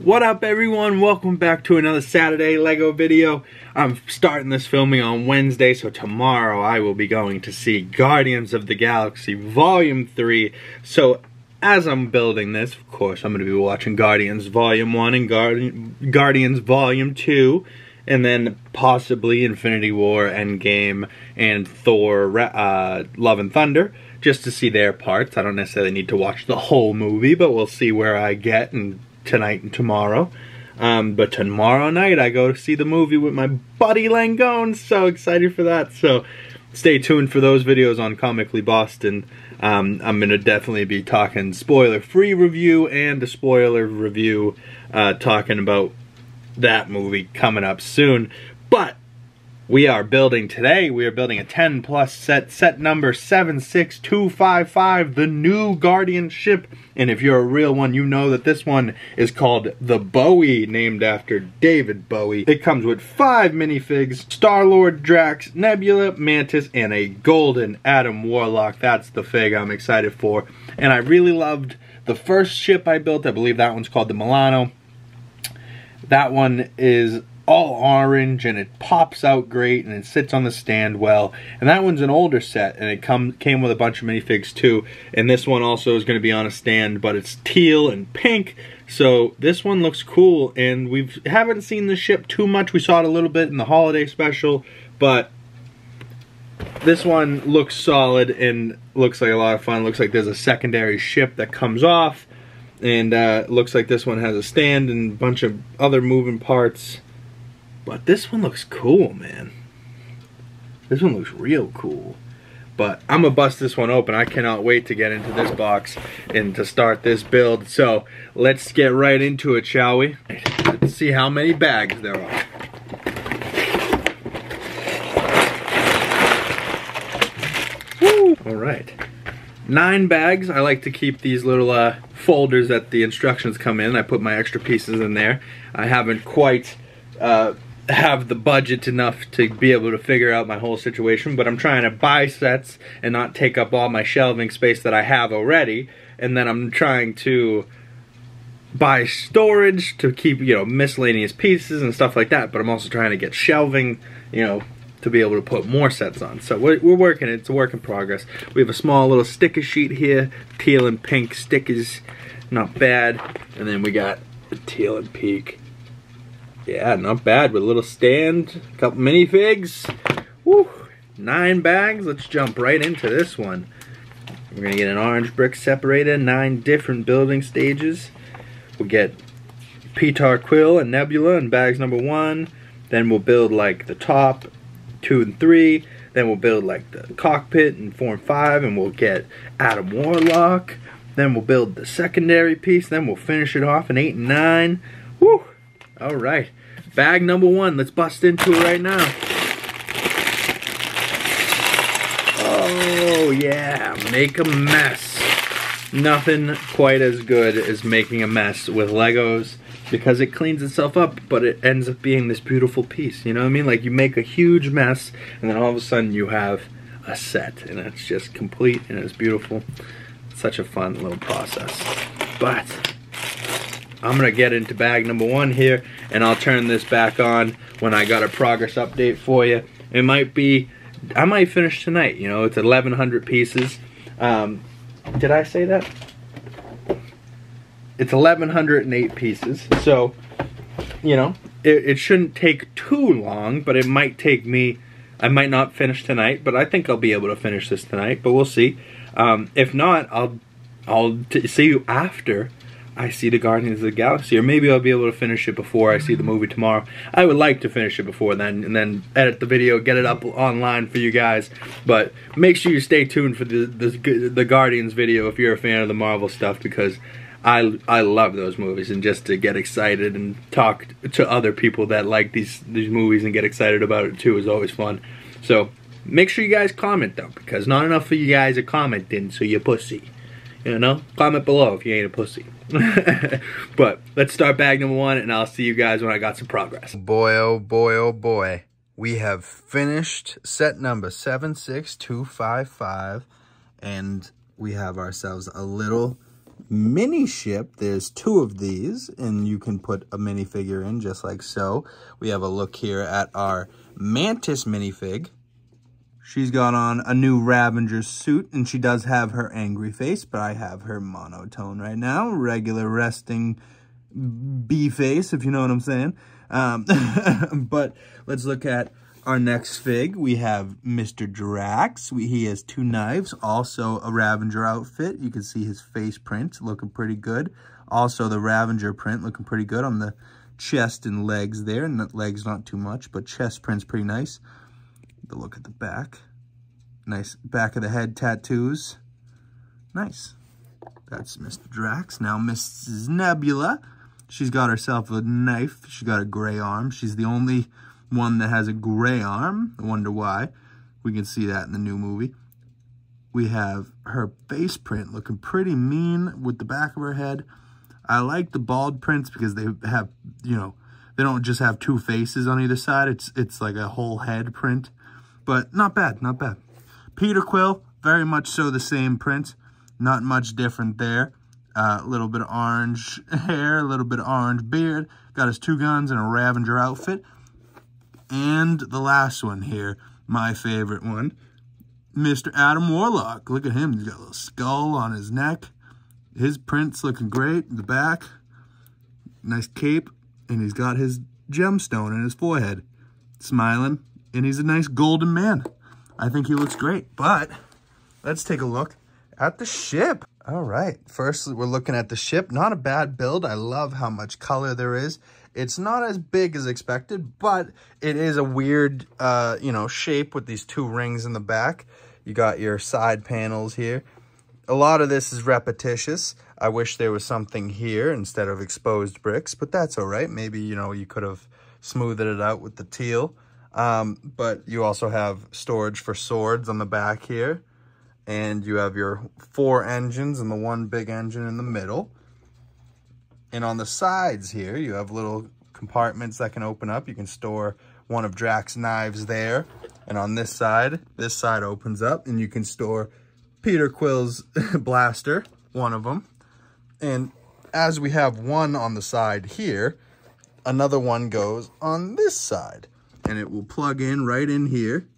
What up everyone, welcome back to another Saturday Lego video. I'm starting this filming on Wednesday, so tomorrow I will be going to see Guardians of the Galaxy Volume 3. So as I'm building this, of course, I'm going to be watching Guardians Volume 1 and Guardians Volume 2. And then possibly Infinity War, Endgame, and Thor, Love and Thunder, just to see their parts. I don't necessarily need to watch the whole movie, but we'll see where I get tonight and tomorrow. But tomorrow night I go to see the movie with my buddy Langone. So excited for that. So stay tuned for those videos on Comically Boston. I'm going to definitely be talking spoiler-free review and a spoiler review talking about that movie coming up soon. But we are building today, we are building a 10 plus set number 76255, the new Guardian ship. And if you're a real one, you know that this one is called the Bowie, named after David Bowie. It comes with 5 minifigs: Star-Lord, Drax, Nebula, Mantis, and a golden Adam Warlock. That's the fig I'm excited for. And I really loved the first ship I built. I believe that one's called the Milano. That one is all orange and it pops out great and it sits on the stand well. And that one's an older set and it came with a bunch of minifigs too. And this one also is going to be on a stand, but it's teal and pink. So this one looks cool, and we haven't seen the ship too much. We saw it a little bit in the holiday special, but this one looks solid and looks like a lot of fun. Looks like there's a secondary ship that comes off. And looks like this one has a stand and a bunch of other moving parts. But this one looks cool, man. This one looks real cool. But I'm going to bust this one open. I cannot wait to get into this box and to start this build. So let's get right into it, shall we? Let's see how many bags there are. Woo! All right. 9 bags. I like to keep these little folders that the instructions come in. I put my extra pieces in there. I haven't quite have the budget enough to be able to figure out my whole situation, but I'm trying to buy sets and not take up all my shelving space that I have already. And then I'm trying to buy storage to keep, you know, miscellaneous pieces and stuff like that, but I'm also trying to get shelving, you know, to be able to put more sets on. So we're working, it's a work in progress. We have a small little sticker sheet here, teal and pink stickers, not bad. And then we got the teal and pink. Yeah, not bad, with a little stand, a couple minifigs. Woo, 9 bags, let's jump right into this one. We're gonna get an orange brick separator, 9 different building stages. We'll get Peter Quill and Nebula in bags number 1. Then we'll build like the top, 2 and 3, then we'll build like the cockpit in 4 and 5, and we'll get Adam Warlock. Then we'll build the secondary piece, then we'll finish it off in 8 and 9. Woo! Alright, bag number 1, let's bust into it right now. Oh yeah, make a mess. Nothing quite as good as making a mess with Legos, because it cleans itself up, but it ends up being this beautiful piece, you know what I mean? Like, you make a huge mess, and then all of a sudden you have a set, and it's just complete, and it's beautiful. It's such a fun little process. But I'm gonna get into bag number 1 here, and I'll turn this back on when I got a progress update for you. It might be, I might finish tonight, you know, it's 1,100 pieces. Did I say that? It's 1,108 pieces, so, you know, it shouldn't take too long, but it might take me, I might not finish tonight, but I think I'll be able to finish this tonight, but we'll see. If not, I'll see you after I see the Guardians of the Galaxy, or maybe I'll be able to finish it before I see the movie tomorrow. I would like to finish it before then, and then edit the video, get it up online for you guys. But make sure you stay tuned for the Guardians video if you're a fan of the Marvel stuff, because I love those movies, and just to get excited and talk to other people that like these movies and get excited about it too is always fun. So make sure you guys comment though, because not enough of you guys are commenting, so you're pussy. You know, comment below if you ain't a pussy. But let's start bag number 1, and I'll see you guys when I got some progress. Boy, oh boy, oh boy. We have finished set number 76255, and we have ourselves a little mini ship. There's 2 of these, and you can put a minifigure in just like so. We have a look here at our Mantis minifig. She's got on a new Ravager suit, and she does have her angry face, but I have her monotone right now. Regular resting bee face, if you know what I'm saying. But let's look at our next fig. We have Mr. Drax. He has 2 knives, also a Ravager outfit. You can see his face print looking pretty good. Also the Ravager print looking pretty good on the chest and legs there. And legs not too much, but chest print's pretty nice. The look at the back. Nice back of the head tattoos. Nice. That's Mr. Drax. Now Mrs. Nebula. She's got herself a knife. She's got a gray arm. She's the only one that has a gray arm. I wonder why. We can see that in the new movie. We have her face print looking pretty mean with the back of her head. I like the bald prints because they have, you know, they don't just have 2 faces on either side. It's like a whole head print. But not bad, not bad. Peter Quill, very much so the same print. Not much different there. A little bit of orange hair, a little bit of orange beard. Got his 2 guns and a Ravager outfit. And the last one here, my favorite one, Mr. Adam Warlock. Look at him. He's got a little skull on his neck. His print's looking great in the back. Nice cape. And he's got his gemstone in his forehead. Smiling. And he's a nice golden man. I think he looks great. But let's take a look at the ship. All right. First, we're looking at the ship. Not a bad build. I love how much color there is. It's not as big as expected, but it is a weird, you know, shape with these 2 rings in the back. You got your side panels here. A lot of this is repetitious. I wish there was something here instead of exposed bricks, but that's all right. Maybe, you know, you could have smoothed it out with the teal. But you also have storage for swords on the back here. And you have your 4 engines and the 1 big engine in the middle. And on the sides here, you have little compartments that can open up. You can store one of Drax's knives there. And on this side opens up and you can store Peter Quill's blaster, one of them. And as we have one on the side here, another one goes on this side. And it will plug in right in here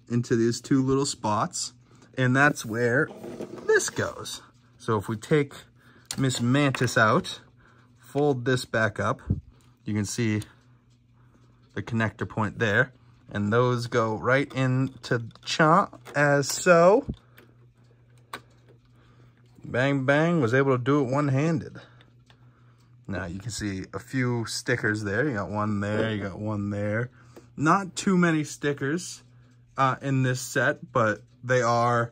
into these 2 little spots. And that's where this goes. So if we take Miss Mantis out, fold this back up, you can see the connector point there. And those go right into Chomp as so. Bang, bang, was able to do it one-handed. Now you can see a few stickers there. You got one there, you got one there. Not too many stickers in this set, but they are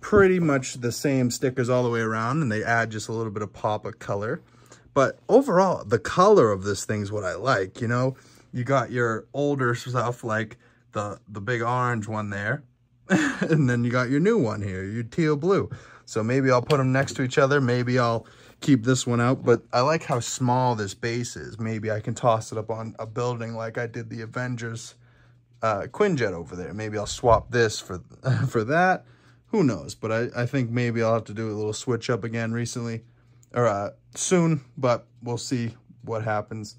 pretty much the same stickers all the way around, and they add just a little bit of pop of color. But overall, the color of this thing's what I like, you know? You got your older stuff like the big orange one there, and then you got your new one here, your teal blue. So maybe I'll put them next to each other. Maybe I'll keep this one out, but I like how small this base is. Maybe I can toss it up on a building like I did the Avengers Quinjet over there. Maybe I'll swap this for that. Who knows? But I think maybe I'll have to do a little switch up again recently or soon, but we'll see what happens.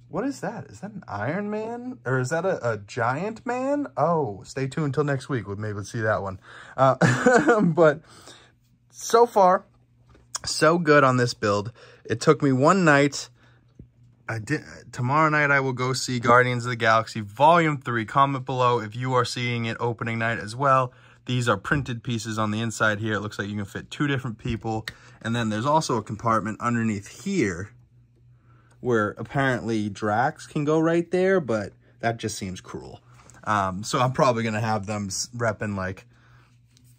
What is that? Is that an Iron Man? Or is that a Giant Man? Oh, stay tuned until next week. We'll maybe see that one. But so far, so good on this build. It took me one night. Tomorrow night I will go see Guardians of the Galaxy Volume 3. Comment below if you are seeing it opening night as well. These are printed pieces on the inside here. It looks like you can fit 2 different people. And then there's also a compartment underneath here where apparently Drax can go right there, but that just seems cruel. So I'm probably going to have them repping like,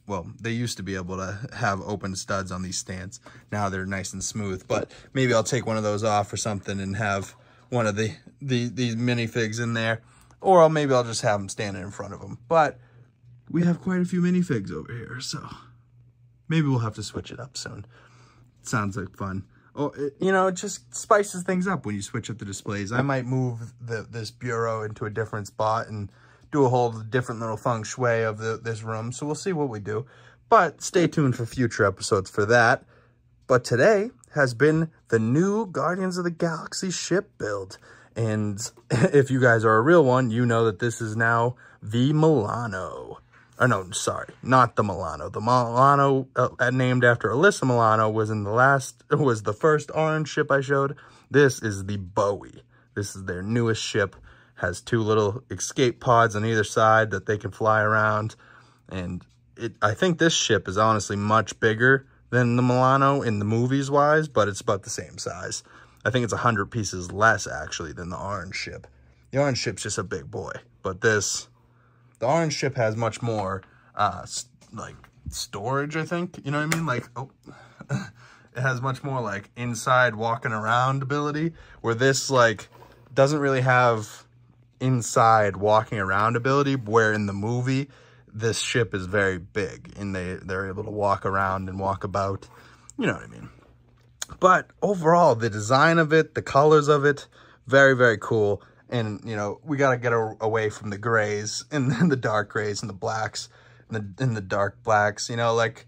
well, they used to be able to have open studs on these stands. Now they're nice and smooth, but maybe I'll take one of those off or something and have one of these minifigs in there, or maybe I'll just have them standing in front of them. But we have quite a few minifigs over here, so maybe we'll have to switch it up soon. Sounds like fun. Oh, you know, it just spices things up when you switch up the displays. I might move this bureau into a different spot and do a whole different little feng shui of this room. So we'll see what we do. But stay tuned for future episodes for that. But today has been the new Guardians of the Galaxy ship build. And if you guys are a real one, you know that this is now the Milano. Or no, sorry, not the Milano. The Milano named after Alyssa Milano was the first orange ship I showed. This is the Bowie. This is their newest ship. Has 2 little escape pods on either side that they can fly around. And I think this ship is honestly much bigger than the Milano in the movies wise, but it's about the same size. I think it's 100 pieces less actually than the orange ship. The orange ship's just a big boy, but the orange ship has much more like storage, I think. You know what I mean? Like, oh, it has much more like inside walking around ability, where this like doesn't really have inside walking around ability, where in the movie this ship is very big and they're able to walk around and walk about. You know what I mean? But overall, the design of it, the colors of it, very, very cool. And, you know, we got to get away from the grays and the dark grays and the blacks and the dark blacks, you know, like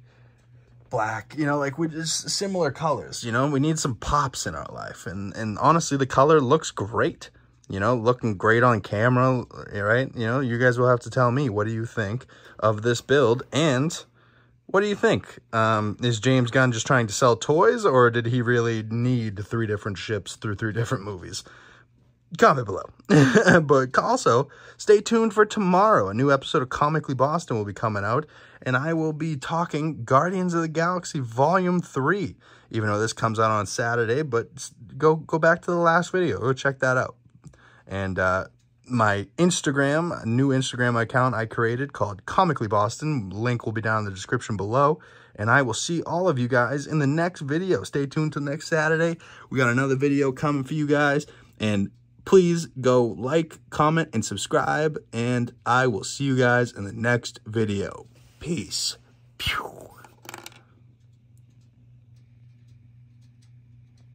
black, you know, like we just similar colors, you know, we need some pops in our life. And honestly, the color looks great, you know, looking great on camera, right? You know, you guys will have to tell me, what do you think of this build? And what do you think? Is James Gunn just trying to sell toys, or did he really need 3 different ships through 3 different movies? Comment below. But also, stay tuned for tomorrow. A new episode of Comically Boston will be coming out, and I will be talking Guardians of the Galaxy Volume 3, even though this comes out on Saturday, but go back to the last video. Go check that out. And my Instagram, new Instagram account I created called Comically Boston. Link will be down in the description below. And I will see all of you guys in the next video. Stay tuned till next Saturday. We got another video coming for you guys. And please go like, comment, and subscribe. And I will see you guys in the next video. Peace. Pew.